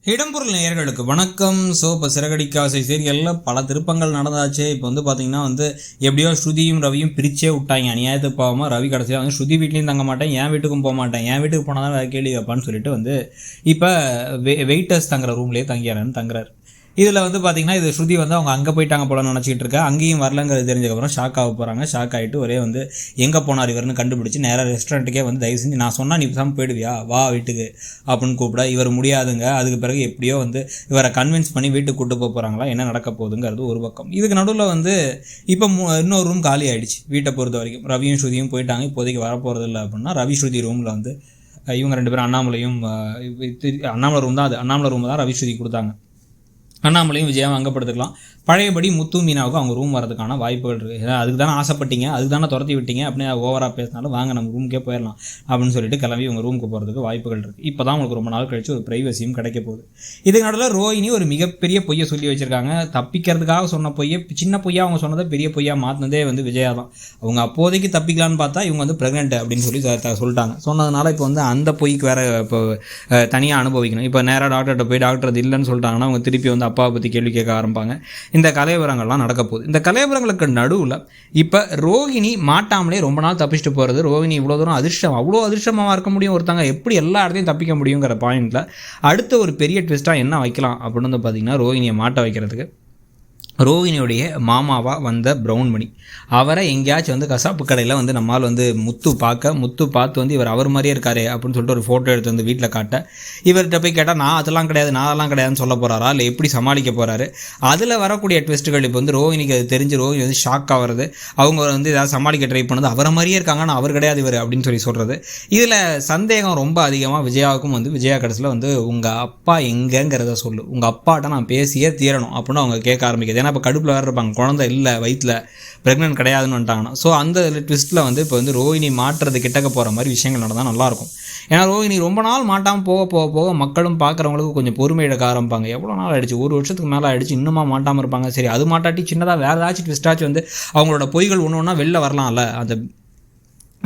இடம்பொருள் நேயர்களுக்கு வணக்கம். இப்போ சிறகடிக்காசை சீரியலில் பல திருப்பங்கள் நடந்தாச்சு. இப்போ பார்த்தீங்கன்னா எப்படியோ ஸ்ருதியும் ரவியும் பிரிச்சே விட்டாங்க. அநியாயத்துக்கு போகாமல் ரவி கடைசியாக ஸ்ருதி வீட்லேயும் தங்க மாட்டேன், என் வீட்டுக்கும் போக மாட்டேன், என் வீட்டுக்கு போனால் தான் வேறு கேள்வி வைப்பான்னு சொல்லிட்டு இப்போ வெயிட்டர்ஸ் தங்குற ரூம்லேயே தங்குறாரு. இதில் பார்த்தீங்கன்னா இது ஸ்ருதி அவங்க அங்கே போயிட்டாங்க போல நினச்சிக்கிட்டு இருக்கா. அங்கேயும் வரலங்கிறது தெரிஞ்சதுக்கப்புறம் ஷாக் ஆக போகிறாங்க. ஷாக் ஆகிட்டு ஒரே எங்கே போனார் இவர்னு கண்டுபிடிச்சி நேராக ரெஸ்டாரண்ட்டுக்கே தயவு செஞ்சு நான் சொன்னால் நீ பேசாமல் போயிடுவியா, வா வீட்டுக்கு அப்படின்னு கூப்பிட இவர் முடியாதுங்க. அதுக்கு பிறகு எப்படியோ இவரை கன்வின்ஸ் பண்ணி வீட்டுக்கு கூப்பிட்டு போகிறாங்களா, என்ன நடக்க போகுதுங்கிறது ஒரு பக்கம். இதுக்கு நடுவில் இப்போ இன்னொரு ரூம் காலி ஆகிடுச்சு. வீட்டை பொறுத்த வரைக்கும் ரவியும் ஸ்ருதியும் போயிட்டாங்க. இப்போதைக்கு வரப்போகிறது இல்லை அப்படின்னா ரவி ஸ்ருதி ரூமில் இவங்க ரெண்டு பேரும் அண்ணாமலை ரூம் தான். அது அண்ணாமலை ரூம் தான் ரவி ஸ்ருதி கொடுத்தாங்க. அண்ணாமலையும் விஜயாவும் அங்கப்படுத்திக்கலாம். பழையபடி முத்து மீனாவுக்கு அவங்க ரூம் வரதுக்கான வாய்ப்புகள் இருக்குது. ஏன்னா அதுக்கு தானே ஆசைப்பட்டீங்க, அதுக்கு தானே துரத்தி விட்டீங்க அப்படின்னு ஓவராக பேசினாலும் வாங்க நம்ம ரூமுக்கே போயிடலாம் அப்படின்னு சொல்லிட்டு கிளம்பி உங்கள் ரூமுக்கு போகிறதுக்கு வாய்ப்புகள் இருக்குது. இப்போ தான் உங்களுக்கு ரொம்ப நாள் கழிச்சு ஒரு ப்ரைவசியும் கிடைக்க போகுது. இதுக்கு நடுவில் ரோஹினி ஒரு மிகப்பெரிய பொய்யை சொல்லி வச்சுருக்காங்க. தப்பிக்கிறதுக்காக சொன்ன பொய்யை சின்ன பொய்யா அவங்க சொன்னதை பெரிய பொய்யா மாற்றினதே விஜயா தான். அவங்க அப்போதைக்கு தப்பிக்கலான்னு பார்த்தா இவங்க ப்ரெக்னென்ட் அப்படின்னு சொல்லி சொல்லிட்டாங்க. சொன்னதுனால இப்போ அந்த பொய்க்கு வேறு இப்போ தனியாக அனுபவிக்கணும். இப்போ நேராக டாக்டர்கிட்ட போய் டாக்டர் அது இல்லைன்னு சொல்லிட்டாங்கன்னா அவங்க திருப்பி அப்பாவை பற்றி கேள்வி கேட்க ஆரம்பிப்பாங்க. இந்த கலைவரங்கள்லாம் நடக்க போகுது. இந்த கலைவரங்களுக்கு நடுவில் இப்போ ரோஹினி மாட்டாமலே ரொம்ப நாள் தப்பிச்சுட்டு போகிறது. ரோஹினி இவ்வளோ தூரம் அவ்வளோ அதிர்ஷ்டமாக இருக்க முடியும், ஒருத்தங்க எப்படி எல்லா இடத்தையும் தப்பிக்க முடியுங்கிற பாயிண்டில் அடுத்த ஒரு பெரிய ட்விஸ்ட்டாக என்ன வைக்கலாம் அப்படின்னு பார்த்தீங்கன்னா ரோஹினியை மாட்ட வைக்கிறதுக்கு ரோஹினியுடைய மாமாவாக வந்த பிரவுன்மணி அவரை எங்கேயாச்சும் கசாப்பு கடையில் நம்மால் முத்து பார்த்து இவர் அவர் மாதிரியே இருக்காரு அப்படின்னு சொல்லிட்டு ஒரு ஃபோட்டோ எடுத்து வீட்டில் காட்ட இவர்கிட்ட போய் கேட்டால் நான் அதெல்லாம் கிடையாதுன்னு சொல்ல போகிறாரா, இல்லை எப்படி சமாளிக்க போகிறாரு. அதில் வரக்கூடிய ட்விஸ்ட்டுகள் இப்போ ரோஹினிக்கு அது தெரிஞ்சு ரோஹினி ஷாக் ஆகிறது. அவங்க ஏதாவது சமாளிக்க ட்ரை பண்ணது அவரை மாதிரியே இருக்காங்கன்னா அவர் கிடையாது இவர் அப்படின்னு சொல்லி சொல்கிறது. இதில் சந்தேகம் ரொம்ப அதிகமாக விஜயாவுக்கும் விஜயா கடைசியில் உங்கள் அப்பா எங்கேங்கிறத சொல்லு, உங்கள் அப்பாட்ட நான் பேசியே தீரணும் அப்படின்னு அவங்க கேட்க ஆரம்பிக்கிறது. இப்போ கடுப்பில் வேறு இருப்பாங்க, குழந்தை இல்லை வயிற்றில் ப்ரெக்னென்ட் கிடையாதுன்னு வந்துட்டாங்கன்னா. ஸோ அந்த ட்விஸ்ட்டில் இப்போ ரோஹினி மாட்டுறது கிட்டக்க போகிற மாதிரி விஷயங்கள் நடந்தால் நல்லாயிருக்கும். ஏன்னா ரோஹினி ரொம்ப நாள் மாட்டாமல் போக மக்களும் பார்க்குறவங்களுக்கு கொஞ்சம் பொறுமை எடுக்க ஆரம்பிப்பாங்க. எவ்வளோ நாள் ஆகிடுச்சு, ஒரு வருஷத்துக்கு மேலே ஆகிடுச்சு, இன்னுமா மாட்டாமல் இருப்பாங்க. சரி அது மாட்டாட்டி சின்னதாக வேறு ஏதாச்சும் ட்விஸ்ட்டாச்சும் அவங்களோட பொய்கள் ஒன்று ஒன்றா வெளில வரலாம்ல. அந்த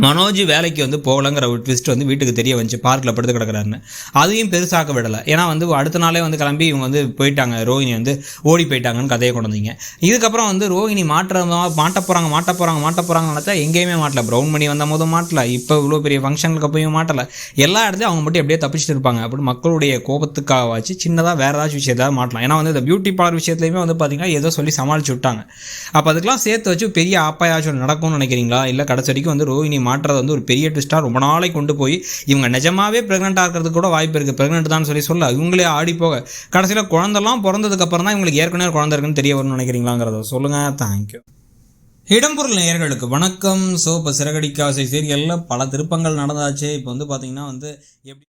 மனோஜ் வேலைக்கு போகலங்கிற ஒரு ட்விஸ்ட் வீட்டுக்கு தெரிய வந்துச்சு, பார்க்கில் படுத்து கிடக்கிறாருன்னு. அதையும் பெருசாக்க விடலை. ஏன்னா அடுத்த நாளே கிளம்பி இவங்க போயிட்டாங்க, ரோஹினி ஓடி போயிட்டாங்கன்னு கதையை கொண்டு வந்தீங்க. இதுக்கப்புறம் ரோஹினி மாட்ட போகிறாங்க நினச்சா எங்கேயுமே மாட்டல. பிரவுன்மணி வந்த போதும் மாட்டல, இப்போ இவ்வளோ பெரிய ஃபங்க்ஷனுக்கு அப்பயும் மாட்டலை. எல்லா இடத்தையும் அவங்க மட்டும் எப்படியே தப்பிச்சுட்டு இருப்பாங்க அப்படின்னு மக்களுடைய கோபத்துக்காக வச்சு சின்னதாக வேறு ஏதாச்சும் விஷயத்தாவது மாட்டலாம். ஏன்னா இந்த பியூட்டி பார்லர் விஷயத்துலையுமே பார்த்தீங்கன்னா ஏதோ சொல்லி சமாளிச்சு விட்டாங்க. அப்போ அதுக்கெல்லாம் சேர்த்து வச்சு பெரிய ஆப்பாயாச்சும் நடக்கும்னு நினைக்கிறீங்களா, இல்லை கடைசி வரைக்கும் ரோஹினி மாற்றுறது ஒரு பெரிய ட்விஸ்டாக ரொம்ப நாளை கொண்டு போய் இவங்க நிஜமாவே ப்ரெக்னெண்ட்டாக இருக்கிறதுக்கு கூட வாய்ப்பு இருக்குது. ப்ரெக்னென்ட் தான் சொல்ல இவங்களே ஆடி போக கடைசியில் குழந்தெல்லாம் பிறந்ததுக்கப்புறம் தான் இவங்களுக்கு ஏற்கனவே குழந்தை இருக்குன்னு தெரிய வரும்னு நினைக்கிறீங்களாங்கிறத சொல்லுங்கள். தேங்க்யூ. இடம்பொருள் நேயர்களுக்கு வணக்கம். இப்போ சிறகடிக்காசை சீரியலில் பல திருப்பங்கள் நடந்தாச்சு. இப்போ பார்த்தீங்கன்னா எப்படி